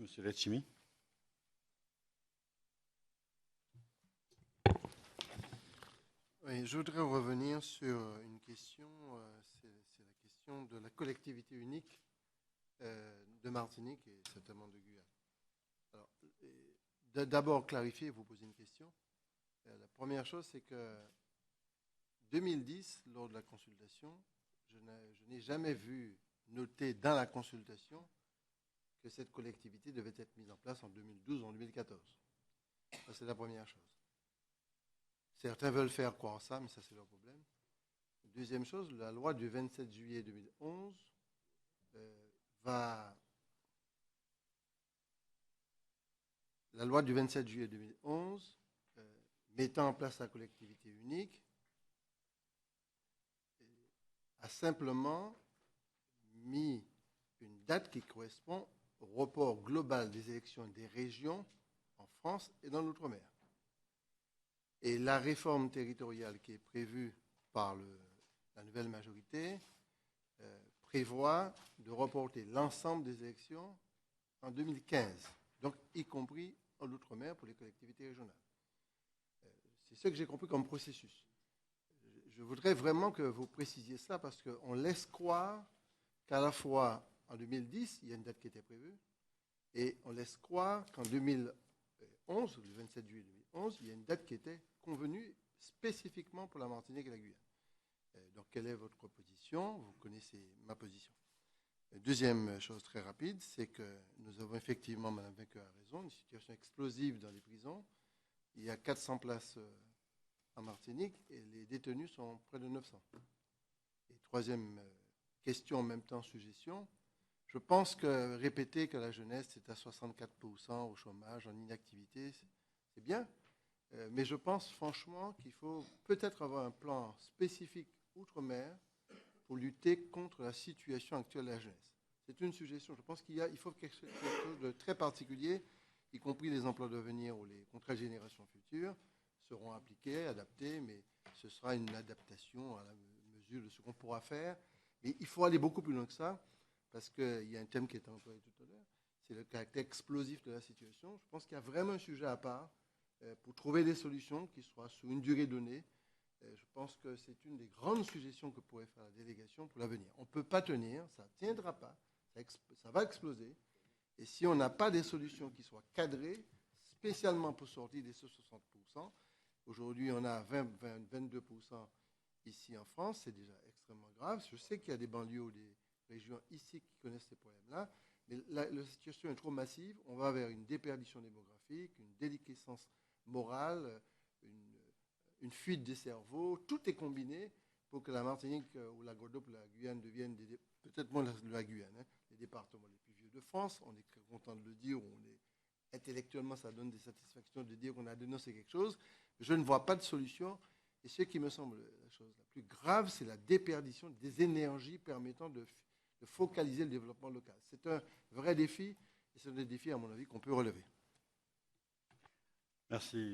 Monsieur Letchimy. Oui, je voudrais revenir sur une question, c'est la question de la collectivité unique de Martinique et certainement de Guyane. Alors, d'abord clarifier, vous poser une question. La première chose, c'est que 2010, lors de la consultation, je n'ai jamais vu noter dans la consultation que cette collectivité devait être mise en place en 2012 ou en 2014. Ça, c'est la première chose. Certains veulent faire croire ça, mais ça, c'est leur problème. Deuxième chose, la loi du 27 juillet 2011 La loi du 27 juillet 2011 mettant en place la collectivité unique a simplement mis une date qui correspond au report global des élections des régions en France et dans l'outre-mer. Et la réforme territoriale qui est prévue par la nouvelle majorité prévoit de reporter l'ensemble des élections en 2015, donc y compris en outre-mer pour les collectivités régionales. C'est ce que j'ai compris comme processus. Je voudrais vraiment que vous précisiez ça parce qu'on laisse croire qu'à la fois en 2010, il y a une date qui était prévue, et on laisse croire qu'en 2011, le 27 juillet 2011, il y a une date qui était convenue spécifiquement pour la Martinique et la Guyane. Donc, quelle est votre position? Vous connaissez ma position. Deuxième chose très rapide, c'est que nous avons effectivement, Mme Vainqueur a raison, une situation explosive dans les prisons. Il y a 400 places en Martinique et les détenus sont près de 900. Et troisième question, en même temps suggestion, je pense que répéter que la jeunesse est à 64% au chômage, en inactivité, c'est bien. Mais je pense franchement qu'il faut peut-être avoir un plan spécifique outre-mer pour lutter contre la situation actuelle de la jeunesse. C'est une suggestion. Je pense qu'il faut quelque chose de très particulier, y compris les emplois d'avenir ou les contrats de génération future seront appliqués, adaptés, mais ce sera une adaptation à la mesure de ce qu'on pourra faire. Mais il faut aller beaucoup plus loin que ça, parce qu'il y a un thème qui était employé tout à l'heure, c'est le caractère explosif de la situation. Je pense qu'il y a vraiment un sujet à part pour trouver des solutions qui soient sous une durée donnée. Je pense que c'est une des grandes suggestions que pourrait faire la délégation pour l'avenir. On ne peut pas tenir, ça ne tiendra pas, ça va exploser. Et si on n'a pas des solutions qui soient cadrées, spécialement pour sortir des 60%, aujourd'hui on a 22% ici en France, c'est déjà extrêmement grave. Je sais qu'il y a des banlieues ou des régions ici qui connaissent ces problèmes-là, mais la situation est trop massive. On va vers une déperdition démographique, une déliquescence morale, une fuite des cerveaux. Tout est combiné pour que la Martinique ou la Guadeloupe ou la Guyane deviennent, peut-être moins la Guyane, les départements les plus vieux de France. On est très content de le dire, intellectuellement, ça donne des satisfactions de dire qu'on a dénoncé quelque chose. Je ne vois pas de solution. Et ce qui me semble la chose la plus grave, c'est la déperdition des énergies permettant de focaliser le développement local. C'est un vrai défi, et c'est un défi, à mon avis, qu'on peut relever. Merci.